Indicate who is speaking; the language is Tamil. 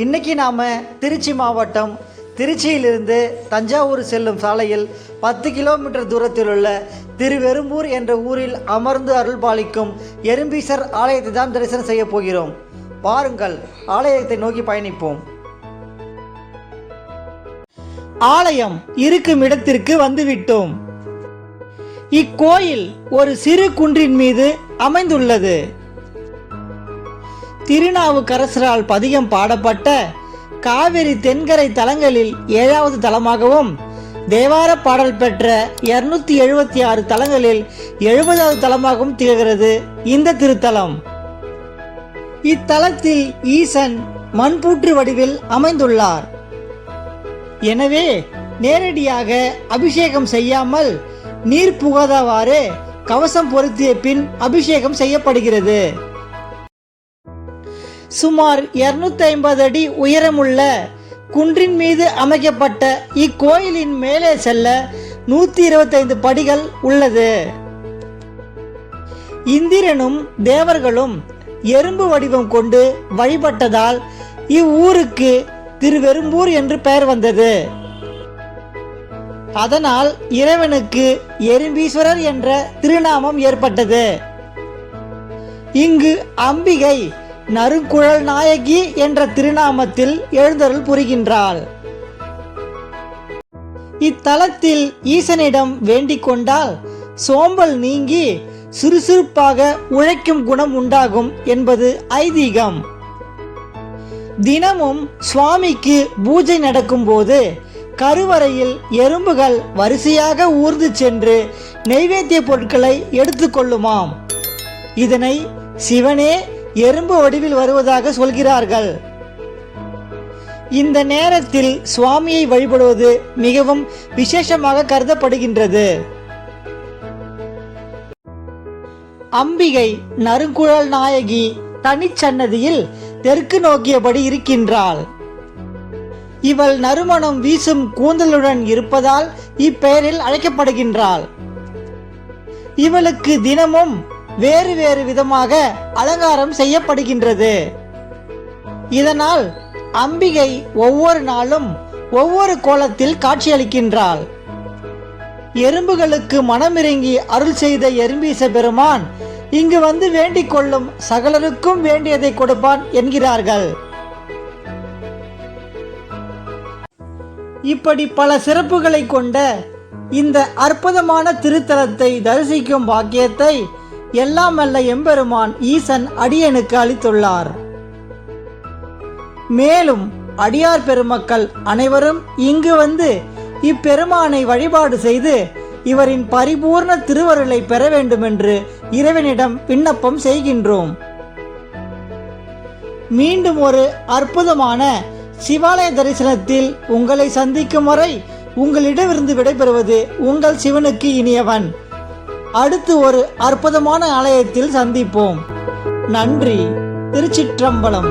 Speaker 1: இன்றைக்கி நாம் திருச்சி மாவட்டம் திருச்சியிலிருந்து தஞ்சாவூர் செல்லும் சாலையில் 10 கிலோமீட்டர் தூரத்தில் உள்ள திருவெரும்பூர் என்ற ஊரில் அமர்ந்து அருள்பாலிக்கும் எறும்பீசர் ஆலயத்தை தான் தரிசனம் செய்ய போகிறோம். பாருங்கள், ஆலயத்தை நோக்கி பயணிப்போம். ஆலயம் இருக்கும் இடத்திற்கு வந்துவிட்டோம். இக்கோயில் ஒரு சிறு குன்றின் மீது அமைந்துள்ளது. திருநாவுக்கரசரால் பதிகம் பாடப்பட்ட காவிரி தென்கரை தலங்களில் 7வது தலமாகவும், தேவார பாடல் பெற்ற 276 தலங்களில் 70வது தலமாகவும் திகழ்கிறது இந்த திருத்தலம். இத்தலத்தில் ஈசன் மண்பூற்று வடிவில் அமைந்துள்ளார். எனவே நேரடியாக அபிஷேகம் செய்யாமல் நீர் புகாதவாறு கவசம் பொருத்திய பின் அபிஷேகம் செய்யப்படுகிறது. சுமார் 250 அடி உயரமுள்ள குன்றின் மீது அமைக்கப்பட்ட இக்கோயிலின் மேலே செல்ல 125 படிகள் உள்ளது. இந்திரனும் தேவர்களும் எறும்பு வடிவம் கொண்டு வழிபட்டதால் இவ்வூருக்கு திருவெரும்பூர் என்று பெயர் வந்தது. அதனால் இறைவனுக்கு எறும்பீஸ்வரர் என்ற திருநாமம் ஏற்பட்டது. இங்கு அம்பிகை நறுங்குழல் நாயகி என்ற திருநாமத்தில் எழுந்தருள் புரிகின்றாள். இத்தலத்தில் ஈசனிடம் வேண்டிக் கொண்டால் சோம்பல் நீங்கி சுறுசுறுப்பாக உழைக்கும் குணம் உண்டாகும் என்பது ஐதீகம். தினமும் சுவாமிக்கு பூஜை நடக்கும் போது கருவறையில் எறும்புகள் வரிசையாக ஊர்ந்து சென்று நைவேத்திய பொருட்களை எடுத்துக்கொள்ளுமாம். இதனை சிவனே எறும்பு வடிவில் வருவதாக சொல்கிறார்கள். இந்த நேரத்தில் சுவாமியை வழிபடுவது மிகவும் விசேஷமாக கருதப்படுகின்றது. அம்பிகை நறுங்குழல் நாயகி தனிச்சன்னதியில் தெற்கு நோக்கியபடி இருக்கின்றாள். இவள் நறுமணம் வீசும் கூந்தலுடன் இருப்பதால் இப்பெயரில் அழைக்கப்படுகின்றாள். இவளுக்கு தினமும் வேறு வேறு விதமாக அலங்காரம் செய்யப்படுகின்றது. இதனால் அம்பிகை ஒவ்வொரு நாளும் ஒவ்வொரு கோலத்தில் காட்சியளிக்கின்றாள். எறும்புகளுக்கு மனமிறங்கி அருள் செய்த எறும்பீச பெருமான் இங்கு வந்து வேண்டிக் கொள்ளும் சகலருக்கும் வேண்டியதை கொடுப்பான் என்கிறார்கள். இப்படி பல சிறப்புகளை கொண்ட இந்த அற்புதமான திருத்தலத்தை தரிசிக்கும் பாக்கியத்தை எல்லாம் வல்ல எம்பெருமான் ஈசன் அடியனுக்கு அளித்துள்ளார். மேலும் அடியார் பெருமக்கள் அனைவரும் இங்கு வந்து இப்பெருமானை வழிபாடு செய்து இவரின் பரிபூர்ண திருவருளை பெற வேண்டுமென்று இறைவனிடம் விண்ணப்பம் செய்கின்றோம். மீண்டும் ஒரு அற்புதமான சிவாலய தரிசனத்தில் உங்களை சந்திக்கும் வரை உங்களிடமிருந்து விடைபெறுவது உங்கள் சிவனுக்கு இனியவன். அடுத்து ஒரு அற்புதமான ஆலயத்தில் சந்திப்போம். நன்றி. திருச்சிற்றம்பலம்.